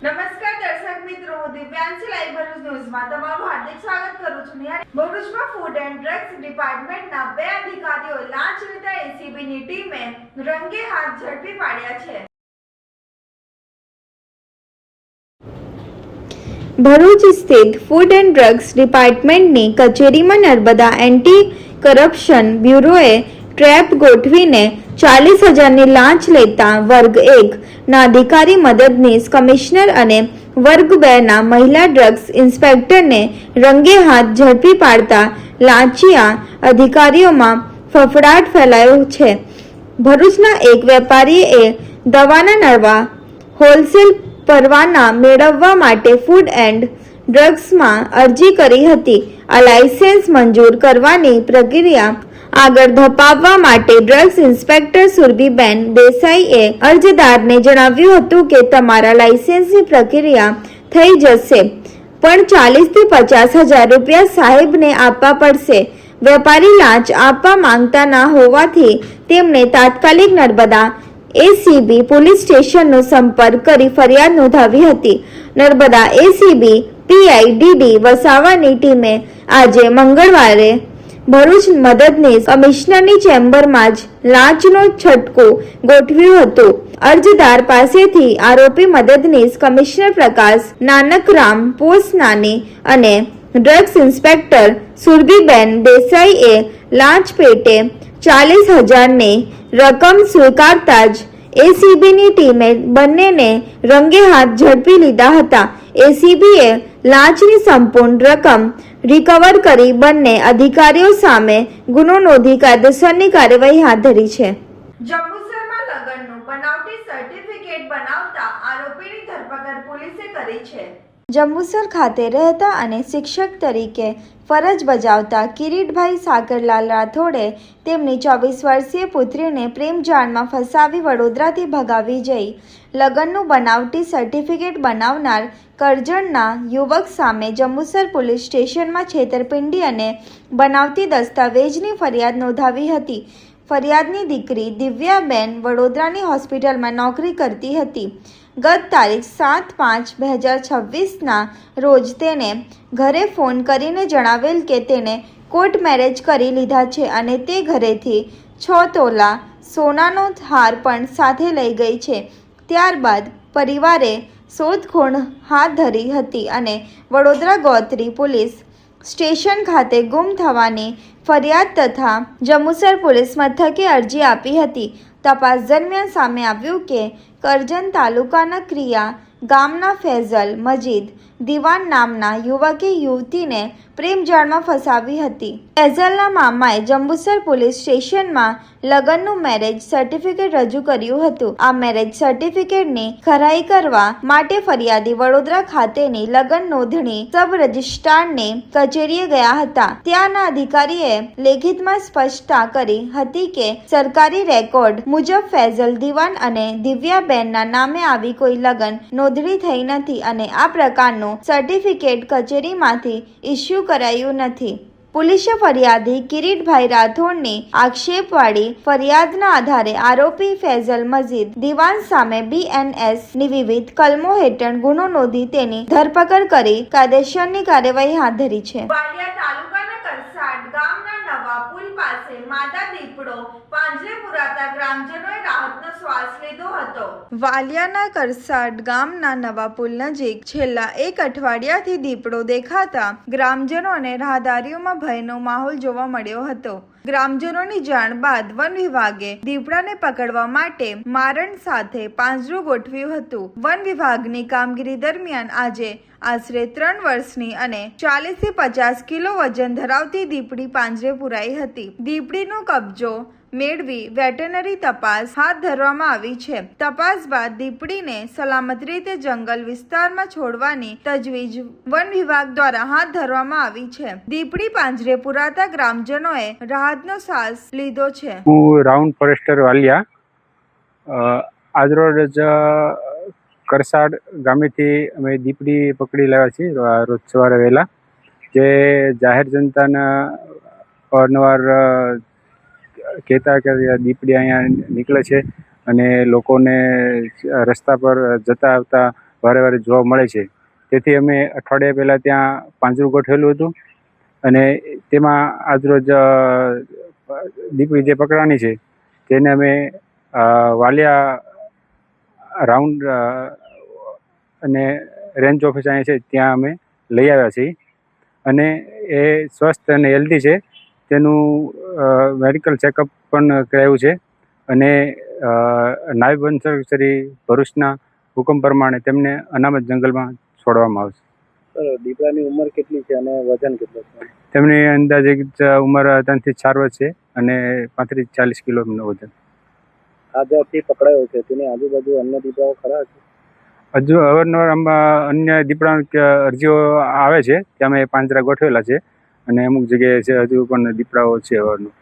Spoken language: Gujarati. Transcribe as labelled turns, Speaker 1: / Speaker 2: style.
Speaker 1: નમસ્કાર દર્શક મિત્રો, હું દિવ્યાંશી લાઈવ ભરૂચ ન્યૂઝમાં તમારું હાર્દિક સ્વાગત કરું છું. ભરૂચમાં ફૂડ એન્ડ ડ્રગ્સ ડિપાર્ટમેન્ટના 2 અધિકારીઓ લાંચ લેતા એસીબીની ટીમે રંગે હાથ ઝડપી પાડ્યા છે.
Speaker 2: ભરૂચ સ્થિત ફૂડ એન્ડ ડ્રગ્સ ડિપાર્ટમેન્ટની કચેરીમાં નર્મદા એન્ટી કરપ્શન બ્યુરોએ ટ્રેપ ગોઠવીને 40,000ની લાંચ લેતા વર્ગ 1 ના અધિકારી મદદનીશ કમિશનર અને વર્ગ 2 ના મહિલા ડ્રગ્સ ઇન્સ્પેક્ટરને રંગે હાથ ઝડપી પાડતા લાંચિયા અધિકારીઓમાં ફફડાટ ફેલાયો છે. ભરૂચના એક વેપારીએ દવાના નવા હોલસેલ પરવાના મેળવવા માટે ફૂડ એન્ડ ડ્રગ્સમાં અરજી કરી હતી. આ લાયસન્સ મંજૂર કરવાની પ્રક્રિયા આગળ ધપાવવા માટે ડ્રગ્સ ઇન્સ્પેક્ટર સુરભીબેન દેસાઈએ અરજદારને જણાવ્યું હતું કે તમારા લાયસન્સની પ્રક્રિયા થઈ જશે, પણ 40,000 થી 50,000 રૂપિયા સાહેબને આપવા પડશે. વેપારી લાંચ આપવા માંગતા ન હોવાથી તેમણે તાત્કાલિક નર્મદા એસીબી પોલીસ સ્ટેશનનો સંપર્ક કરી ફરિયાદ નોંધાવી હતી. નર્મદા એસીબી પીઆઈ ડીડી વસાવાની ટીમે આજે મંગળવારે ભરૂચ મદદનીશ કમિશનરની ચેમ્બરમાં જ લાંચનો છટકો ગોઠવ્યું હતું. અરજદાર પાસેથી આરોપી મદદનીશ કમિશનર પ્રકાશ નાનકરામ પોસનાની અને ડ્રગ્સ ઇન્સ્પેક્ટર સુરભીબેન દેસાઈએ લાંચ પેટે 40,000ની રકમ સ્વીકારતા જ એસીબીની ટીમે બંનેને રંગે હાથ ઝડપી લીધા હતા. એસીબીએ લાંચની સંપૂર્ણ રકમ રિકવર કરી બંને અધિકારીઓ સામે ગુનો નોંધી કાયદેસરની કાર્યવાહી હાથ ધરી છે.
Speaker 1: જંબુસરમાં લગ્નનું બનાવટી સર્ટિફિકેટ બનાવતા આરોપીની ધરપકડ પોલીસે કરી છે.
Speaker 2: જંબુસર ખાતે રહેતા અને શિક્ષક તરીકે ફરજ બજાવતા કિરીટભાઈ સાગરલાલ રાઠોડે તેમની 24 વર્ષીય પુત્રીને પ્રેમજાળમાં ફસાવી વડોદરાથી ભગાવી જઈ લગ્નનું બનાવટી સર્ટિફિકેટ બનાવનાર કરજણના યુવક સામે જંબુસર પોલીસ સ્ટેશનમાં છેતરપિંડી અને બનાવટી દસ્તાવેજની ફરિયાદ નોંધાવી હતી. ફરિયાદની દીકરી દિવ્યાબેન વડોદરાની હોસ્પિટલમાં નોકરી કરતી હતી. ગત તારીખ 7/5/2026ના રોજ તેને ઘરે ફોન કરીને જણાવેલ કે તેને કોર્ટ મેરેજ કરી લીધા છે અને તે ઘરેથી 6 તોલા સોનાનો હાર પણ સાથે લઈ ગઈ છે. ત્યારબાદ પરિવારે શોધખોળ હાથ ધરી હતી અને વડોદરા ગોત્રી પોલીસ સ્ટેશન ખાતે ગુમ થવાની ફરિયાદ તથા જંબુસર પોલીસ મથકે અરજી આપી હતી. તપાસ દરમિયાન સામે આવ્યું કે કરજણ તાલુકાના ક્રિયા ગામના ફૈઝલ મજીદ દિવાન નામના યુવકે યુવતીને પ્રેમજાળમાં ફસાવી હતી. ફૈઝલના મામાએ જંબુસર પોલીસ સ્ટેશનમાં લગ્નનું મેરેજ સર્ટિફિકેટ રજૂ કર્યું હતું. આ મેરેજ સર્ટિફિકેટની ખરાઈ કરવા માટે ફરિયાદી વડોદરા ખાતેની લગ્ન નોંધણી સબ રજિસ્ટ્રારની કચેરીએ ગયા હતા. ત્યાંના અધિકારીએ લેખિતમાં સ્પષ્ટતા કરી હતી કે સરકારી રેકોર્ડ મુજબ ફૈઝલ દિવાન અને દિવ્યાબેનના નામે આવી કોઈ લગ્ન નોંધણી થઈ નથી અને આ પ્રકારનું સર્ટિફિકેટ કચેરીમાંથી ઇસ્યુ કરાયું નથી. પોલીસે ફરિયાદી કિરીટભાઈ રાઠોડની આક્ષેપવાળી ફરિયાદના આધારે આરોપી ફૈઝલ મજીદ દિવાન સામે BNS ની વિવિધ કલમો હેઠળ ગુનો નોંધી તેની ધરપકડ કરી કાયદેસરની કાર્યવાહી હાથ ધરી છે.
Speaker 1: વાલિયા તાલુકાના કરસાડ ગામના નવા પુલ પાસે માદા દીપડો પાંજરે પુરાતા ગ્રામજનોએ રાહતનો શ્વાસ લીધો હતો.
Speaker 2: વાલિયાના કરસાડ ગામના નવા પુલ નજીક છેલ્લા 1 અઠવાડિયાથી દીપડો દેખાતા ગ્રામજનો અને રાહદારીઓમાં ભયનો માહોલ જોવા મળ્યો હતો. ગ્રામજનોની જાણ બાદ વન વિભાગે દીપડાને પકડવા માટે મારણ સાથે પાંજરું ગોઠવ્યું હતું. વન વિભાગની કામગીરી દરમિયાન આજે આશરે 3 વર્ષની અને 40 થી 50 કિલો વજન ધરાવતી દીપડી પાંજરે પુરાઈ હતી. દીપડીનો કબજો મેળવી વેટરનરી તપાસ હાથ ધરવામાં આવી છે. તપાસ બાદ દીપડીને સલામત રીતે જંગલ વિસ્તારમાં છોડવાની તજવીજ વન વિભાગ દ્વારા હાથ ધરવામાં આવી છે. દીપડી પાંજરે પુરાતા ગ્રામજનોએ રાહતનો શ્વાસ લીધો છે.
Speaker 3: હું રાઉન્ડ ફોરેસ્ટર વાલિયા આજરોજ કરસાડ ગામેથી અમે દીપડી પકડી લાવ્યા છીએ રોજ સવારે વહેલા. જે જાહેર જનતાના અવારનવાર કહેતા કે દીપડી અહીંયા નીકળે છે અને લોકોને રસ્તા પર જતા આવતા વારે વારે જોવા મળે છે. તેથી અમે અઠવાડિયા પહેલાં ત્યાં પાંજરું ગોઠવેલું હતું અને તેમાં આજરોજ દીપડી જે પકડવાની છે તેને અમે વાલિયા રાઉન્ડ અને રેન્જ ઓફિસ અહીંયા છે ત્યાં અમે લઈ આવ્યા છીએ અને એ સ્વસ્થ અને હેલ્ધી છે. તેનું મેડિકલ ચેકઅપ પણ કરાવ્યું છે અને નાયબ વન સંરક્ષક ભરૂચના હુકમ પ્રમાણે તેમને અનામત જંગલમાં છોડવામાં આવશે.
Speaker 4: દીપડાની ઉંમર કેટલી છે અને વજન કેટલું છે?
Speaker 3: તેમની અંદાજે ઉંમર 3 થી 4 વર્ષ છે અને 35-40 કિલોનું વજન.
Speaker 4: આ જ્યાંથી પકડાયો છે તેની આજુબાજુ અન્ય દીપડાઓ ખરા છે?
Speaker 3: હજુ અવારનવાર આમાં અન્ય દીપડાની અરજીઓ આવે છે ત્યાં અમે પાંજરા ગોઠવેલા છે અને અમુક જગ્યાએ છે હજુ પણ દીપડાઓ છે અવારનવાર.